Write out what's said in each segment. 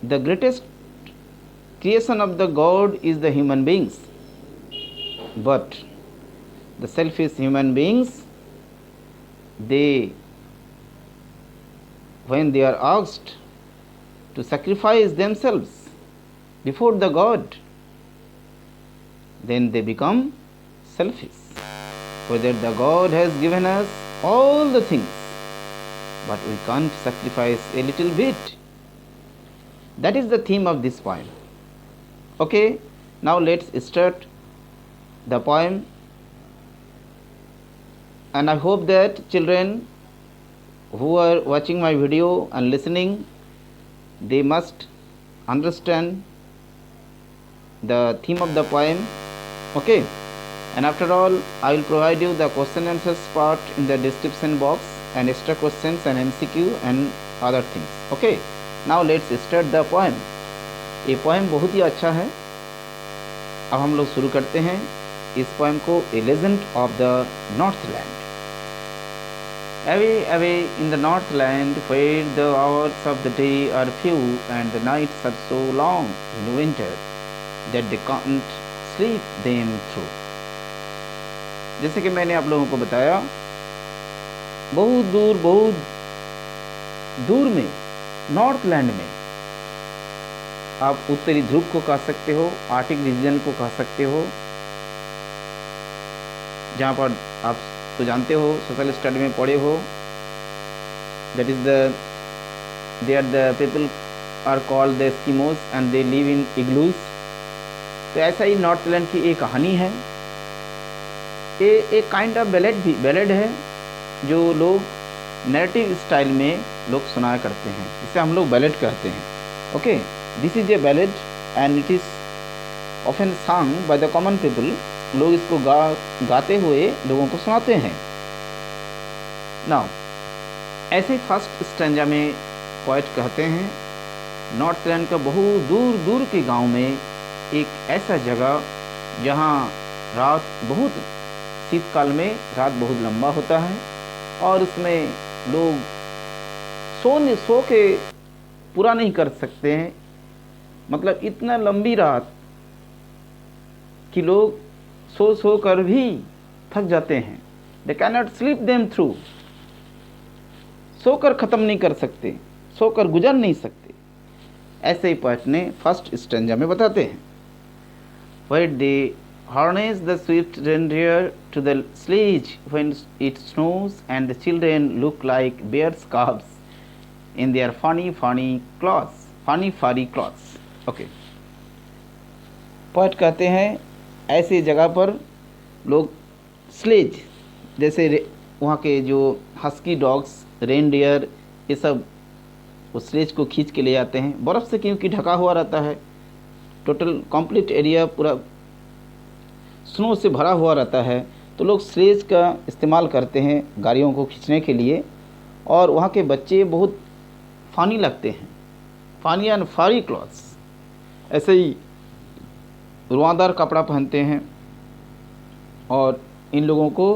the greatest creation of the God is the human beings, but the selfish human beings, they, when they are asked to sacrifice themselves before the God, then they become selfish. Whether the God has given us all the things, but we can't sacrifice a little bit. That is the theme of this poem. Okay, now let's start the poem, and I hope that children who are watching my video and listening, they must understand the theme of the poem. Okay, and after all, I will provide you the question answers part in the description box, and extra questions and MCQ and other things. Okay, now let's start the poem. ये poem बहुत ही अच्छा है. अब हम लोग शुरू करते हैं इस पोएम को. ए legend of the Northland. Away, away in the northland, where the hours of the day are few and the nights are so long in winter that they can't sleep them through. जैसे कि मैंने आप लोगों को बताया, बहुत दूर में, नॉर्थलैंड में, आप उत्तरी ध्रुव को कह सकते हो, आर्टिक रीजन को कह सकते हो, जहाँ पर आप तो जानते हो, सोशल स्टडी में पढ़े हो, that is they are the people are called the Eskimos and they live in igloos. तो ऐसा ही नॉर्थलैंड की एक कहानी है. ये एक काइंड ऑफ बैलेड है जो लोग नैरेटिव स्टाइल में लोग सुनाया करते हैं. इसे हम लोग बैलेड कहते हैं. Okay, this is a ballad and it is often सांग बाय द कॉमन पीपल. लोग इसको गाते हुए लोगों को सुनाते हैं. नाउ ऐसे फर्स्ट स्टैंजा में पोएट कहते हैं, नॉर्थलैंड का बहुत दूर के गांव में एक ऐसा जगह जहां रात बहुत, शीतकाल में रात बहुत लंबा होता है और उसमें लोग सो के पूरा नहीं कर सकते हैं. मतलब इतना लंबी रात कि लोग सो कर भी थक जाते हैं. They can not sleep them through. सोकर ख़त्म नहीं कर सकते, सोकर गुजर नहीं सकते. ऐसे ही पोएट ने फर्स्ट स्टैंजा में बताते हैं. Where they harness the swift reindeer to the sledge when it snows, and the children look like bears' cubs in their funny furry clothes. Okay. Poet कहते हैं ऐसी जगह पर लोग स्लेज, जैसे वहाँ के जो हस्की डॉग्स, रेनडियर, ये सब उस स्लेज को खींच के ले जाते हैं. बर्फ़ से क्योंकि ढका हुआ रहता है, टोटल कंप्लीट एरिया पूरा स्नो से भरा हुआ रहता है, तो लोग स्लेज का इस्तेमाल करते हैं गाड़ियों को खींचने के लिए. और वहाँ के बच्चे बहुत फ़नी लगते हैं, फ़नी एंड फरी क्लॉथ्स. ऐसे ही रुआदार कपड़ा पहनते हैं और इन लोगों को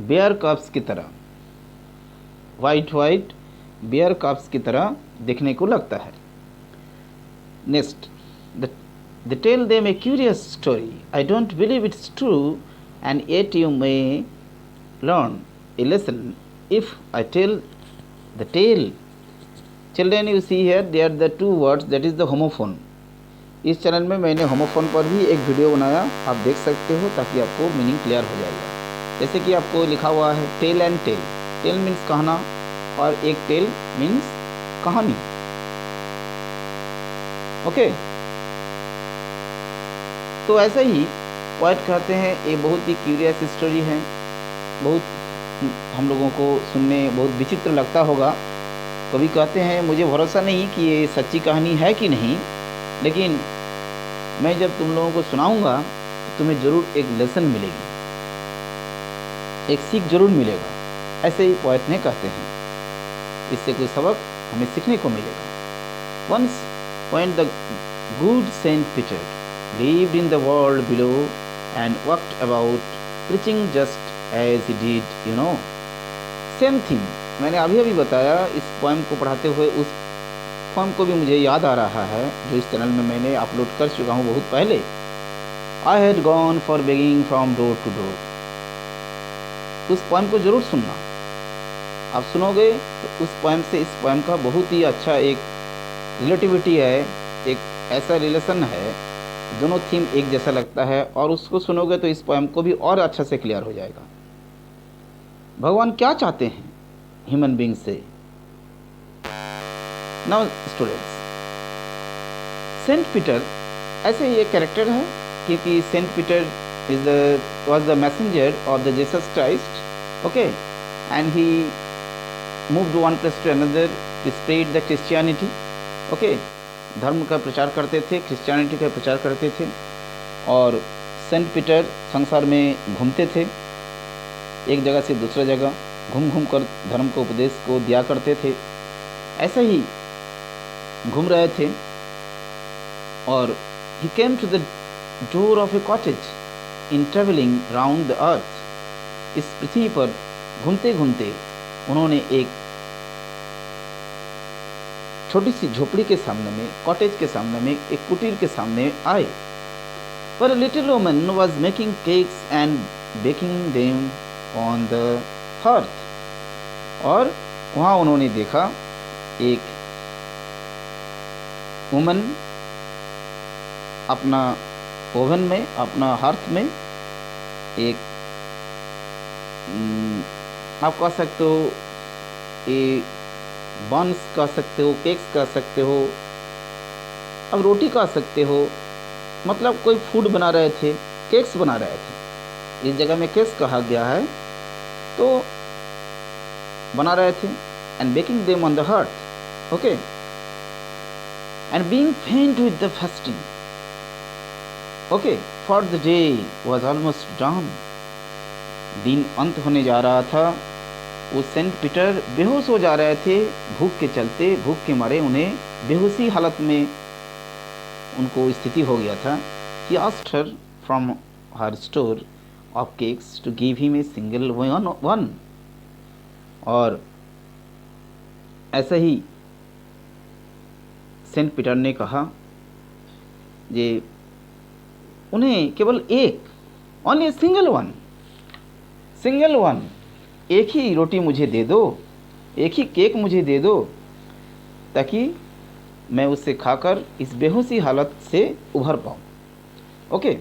बेयर कब्स की तरह, वाइट बेयर कब्स की तरह दिखने को लगता है. Next, they tell them a curious story. I don't believe it's true, and yet you may learn a lesson if I tell the tale. Children, you see here, there are the two words, that is the homophone. इस channel में मैंने homophone पर भी एक video बनाया, आप देख सकते हो, ताकि आपको मीनिंग क्लियर हो जाएगा. जैसे कि आपको लिखा हुआ है tell and tell. Tell means कहना और एक टेल मीन्स कहानी. ओके, तो ऐसे ही पोएट कहते हैं ये बहुत ही क्यूरियस स्टोरी है. बहुत हम लोगों को सुनने बहुत विचित्र लगता होगा. कभी कहते हैं मुझे भरोसा नहीं कि ये सच्ची कहानी है कि नहीं, लेकिन मैं जब तुम लोगों को सुनाऊंगा तो तुम्हें ज़रूर एक लेसन मिलेगी, एक सीख ज़रूर मिलेगा. ऐसे ही पोएट ने कहते हैं, इससे कोई सबक हमें सीखने को मिलेगा. Once when the good Saint Peter lived in the world below and walked about preaching just as he did, you know. Same thing मैंने अभी बताया इस पोएम को पढ़ाते हुए उस पोएम को भी मुझे याद आ रहा है, जो इस चैनल में मैंने अपलोड कर चुका हूँ बहुत पहले। I had gone for begging from door to door. उस पोएम को ज़रूर सुनना, आप सुनोगे तो उस पोएम से इस पोएम का बहुत ही अच्छा एक रिलेटिविटी है, एक ऐसा रिलेशन है, दोनों थीम एक जैसा लगता है, और उसको सुनोगे तो इस पोएम को भी और अच्छा से क्लियर हो जाएगा। भगवान क्या चाहते हैं ह्यूमन बीइंग से। नाउ स्टूडेंट्स, सेंट पीटर ऐसे ही एक कैरेक्टर है, क्योंकि saint Peter was the messenger of the Jesus Christ, okay, and he moved one place to another to spread the Christianity, okay, धर्म का प्रचार करते थे, क्रिश्चियनिटी का प्रचार करते थे, और सेंट पीटर संसार में घूमते थे, एक जगह से दूसरा जगह घूम घूम कर धर्म को उपदेश को दिया करते थे। ऐसे ही घूम रहे थे और he came to the door of a cottage in traveling round the earth। इस पृथ्वी पर घूमते घूमते उन्होंने एक छोटी सी झोपड़ी के सामने में, कॉटेज के सामने में, एक कुटीर के सामने आए। पर little woman was making cakes and baking them on the hearth। और वहाँ उन्होंने देखा एक वुमन अपना ओवन में, अपना हार्थ में एक आप कह सकते हो ये बन्स कह सकते हो, केक्स कह सकते हो, अब रोटी कह सकते हो, मतलब कोई फूड बना रहे थे, केक्स बना रहे थे। इस जगह में केक्स कहा गया है, तो बना रहे थे। And baking them on the hearth, okay, and being faint with the fasting, okay, for the day was almost done. दिन अंत होने जा रहा था। वो सेंट पीटर बेहोश हो जा रहे थे भूख के चलते, भूख के मारे उन्हें बेहोशी हालत में उनको स्थिति हो गया था। He asked her from her store of cakes to give him a single one। और ऐसे ही सेंट पीटर ने कहा ये उन्हें केवल एक, ओनली सिंगल वन, एक ही रोटी मुझे दे दो, एक ही केक मुझे दे दो, ताकि मैं उसे खाकर इस बेहोशी हालत से उभर पाऊँ। Okay,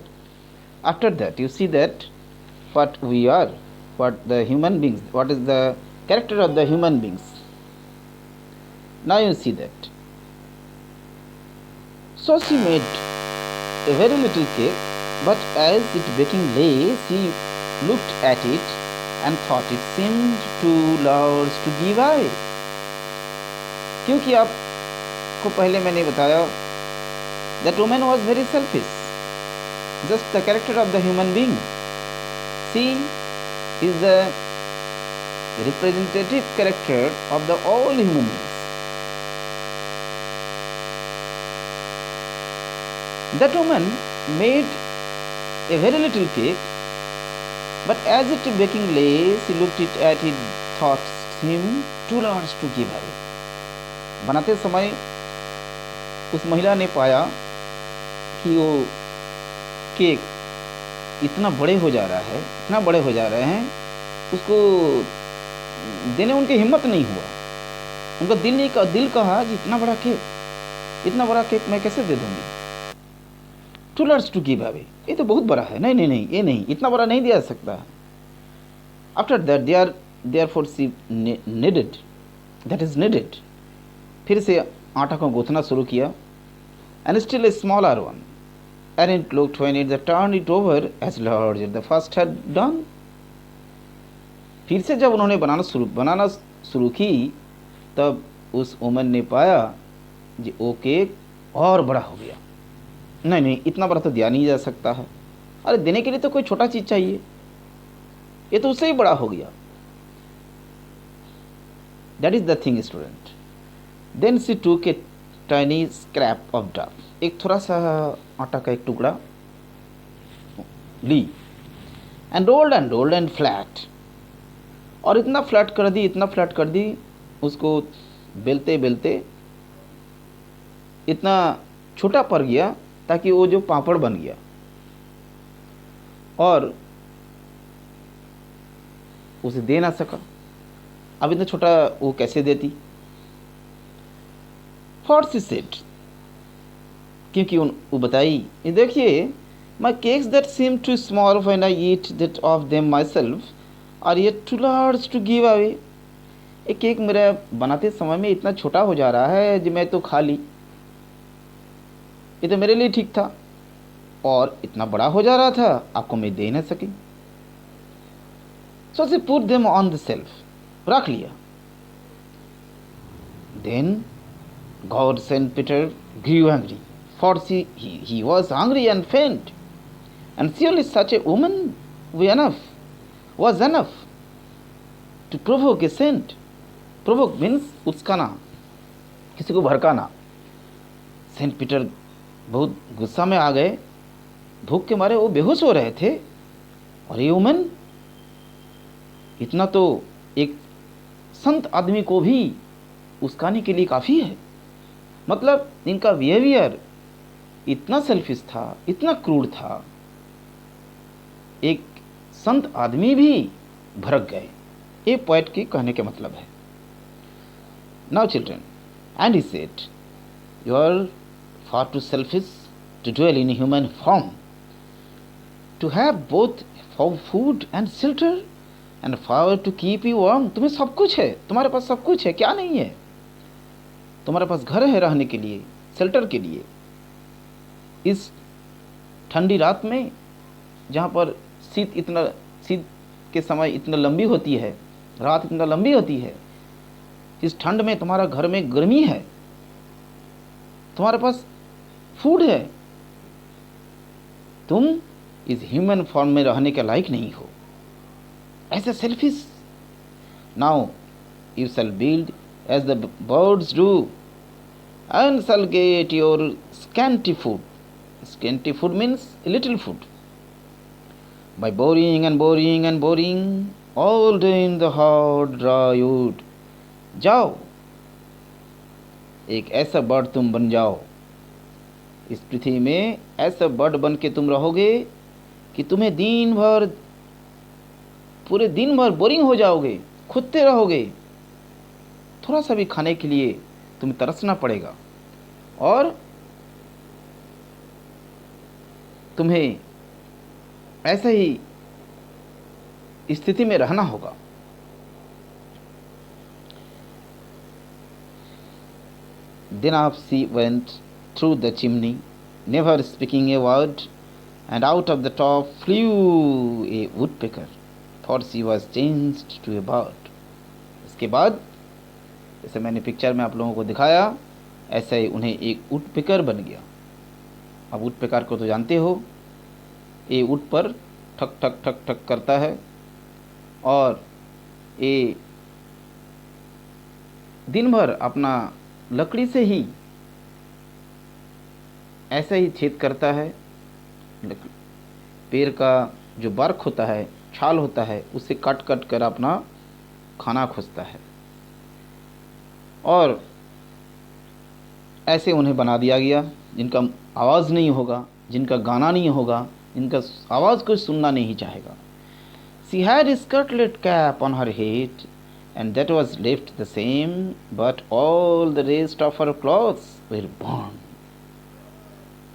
after that you see that what we are, what the human beings, what is the character of the human beings. Now you see that. So she made a very little cake, but as it baking lay, she looked at it and thought it seemed too large to give away। क्योंकि आपको पहले मैंने बताया that woman was very selfish, just the character of the human being। She is the representative character of the all human beings। That woman made a very little cake, but as it baking lay, she looked it at it, thought seemed too large to give away। बनाते समय उस महिला ने पाया कि वो cake इतना बड़े हो जा रहा है, इतना बड़े हो जा रहे हैं, उसको देने उनकी हिम्मत नहीं हुआ। उनका दिल कहा कि इतना बड़ा केक मैं कैसे दे दूंगी। Too large to give away, ये तो बहुत बड़ा है, नहीं, ये नहीं, इतना बड़ा नहीं दिया जा सकता। After that therefore she needed, that is needed, फिर से आटा को गूंथना शुरू किया। And still a smaller one, and it looked when it turn it over as large as the first had done. फिर से जब उन्होंने बनाना शुरू की, तब उस वुमन ने पाया कि वो केक और बड़ा हो गया। नहीं, इतना बड़ा तो दिया नहीं जा सकता है। अरे देने के लिए तो कोई छोटा चीज़ चाहिए, ये तो उससे ही बड़ा हो गया। That is the thing student. Then she took a tiny scrap of डॉ, एक थोड़ा सा आटा का एक टुकड़ा ली, एंड रोल्ड एंड फ्लैट, और इतना फ्लैट कर दी, उसको बेलते बेलते इतना छोटा पड़ गया ताकि वो जो पापड़ बन गया, और उसे दे ना सका। अब इतना छोटा वो कैसे देती? व्हाट शी सेड, क्योंकि वो बताई, ये देखिए, my cakes that seem too small when I eat that of them myself are yet too large to give away. ये केक मेरा बनाते समय में इतना छोटा हो जा रहा है जो मैं तो खा ली, ये तो मेरे लिए ठीक था, और इतना बड़ा हो जा रहा था आपको मैं दे ना सकी। So she put them on the shelf, रख लिया। Then God saint Peter grew angry, for he was hungry and faint, and surely such a woman was enough to provoke a saint. Provoke means उचकाना, किसी को भड़काना। Saint Peter बहुत गुस्सा में आ गए, भूख के मारे वो बेहोश हो रहे थे, और ये वुमन, इतना तो एक संत आदमी को भी उस्काने के लिए काफ़ी है। मतलब इनका बिहेवियर इतना सेल्फिश था, इतना क्रूर था, एक संत आदमी भी भड़क गए। ये पोएट के कहने के मतलब है। Now children, and he said, you are far too selfish to dwell in human form, to have both food and shelter and fire to keep you warm. तुम्हें सब कुछ है, तुम्हारे पास सब कुछ है, क्या नहीं है? तुम्हारे पास घर है रहने के लिए, शेल्टर के लिए। इस ठंडी रात में जहाँ पर शीत के समय इतना लंबी होती है, रात इतना लंबी होती है, इस ठंड में तुम्हारा घर में गर्मी है, तुम्हारे पास फूड है, तुम इस ह्यूमन फॉर्म में रहने के लायक नहीं हो। ऐसे selfish. Now you shall build as the birds do, and shall get your scanty food. Scanty food means little food. By boring and boring and boring all day in the hard dry wood. जाओ, एक ऐसा bird तुम बन जाओ, इस पृथ्वी में ऐसा bird बन के तुम रहोगे कि तुम्हें पूरे दिन भर बोरिंग हो जाओगे, खुदते रहोगे, थोड़ा सा भी खाने के लिए तुम्हें तरसना पड़ेगा, और तुम्हें ऐसे ही स्थिति में रहना होगा। Then off she went through the chimney, never speaking a word, and out of the top flew a woodpecker, for she was changed to a bird. इसके बाद जैसे मैंने पिक्चर में आप लोगों को दिखाया, ऐसे ही उन्हें एक वुडपेकर बन गया। अब वुडपेकर को तो जानते हो, ये वुड पर ठक ठक ठक ठक करता है, और ये दिन भर अपना लकड़ी से ही ऐसे ही छेद करता है। पेड़ का जो बर्क होता है, छाल होता है, उसे कट कट कर अपना खाना खोजता है, और ऐसे उन्हें बना दिया गया जिनका आवाज़ नहीं होगा, जिनका गाना नहीं होगा, जिनका आवाज़ कोई सुनना नहीं चाहेगा। She had a scarlet cap on her head, and that was left the same, but all the rest of her clothes were burned,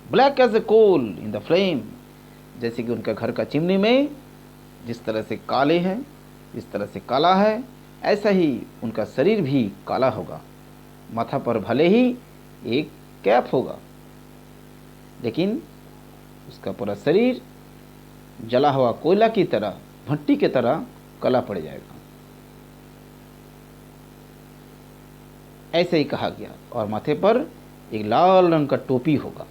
black as a coal in the flame. जैसे कि उनका घर का चिमनी में जिस तरह से काले हैं, जिस तरह से काला है, ऐसा ही उनका शरीर भी काला होगा। माथा पर भले ही एक कैप होगा, लेकिन उसका पूरा शरीर जला हुआ कोयला की तरह, भट्टी की तरह काला पड़ जाएगा। ऐसे ही कहा गया, और माथे पर एक लाल रंग का टोपी होगा,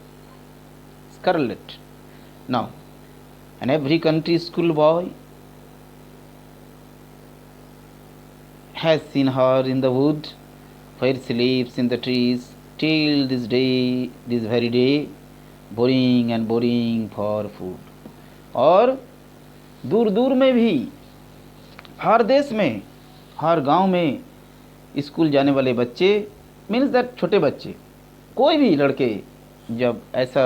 scarlet. Now and every country school boy has seen her in the wood where she lives in the trees till this very day, boring and boring for food. और दूर दूर में भी, हर देश में, हर गांव में स्कूल जाने वाले बच्चे, मीन्स दैट छोटे बच्चे, कोई भी लड़के जब ऐसा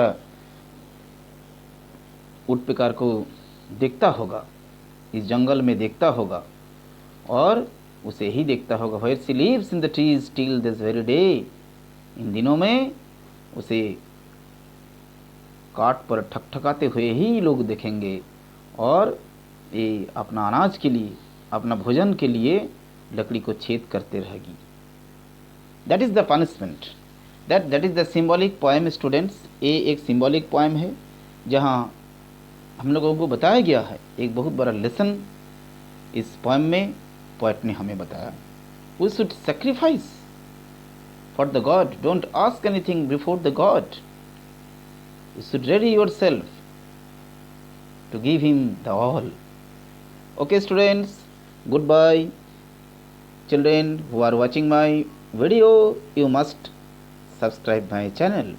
ऊँट पिकार को देखता होगा, इस जंगल में देखता होगा, और उसे ही देखता होगा, where she lives in the trees till this very day, इन दिनों में उसे काट पर ठकठकाते हुए ही लोग देखेंगे, और ये अपना अनाज के लिए, अपना भोजन के लिए लकड़ी को छेद करते रहेगी। That is the punishment, that is the symbolic poem students. ये एक सिम्बॉलिक पोएम है जहाँ हम लोगों को बताया गया है एक बहुत बड़ा लेसन इस पोएम में पोएट ने हमें बताया। We should sacrifice for the God, don't ask anything before the God, you should ready yourself to give him the all. Okay students, goodbye. Children who are watching my video, you must subscribe my channel.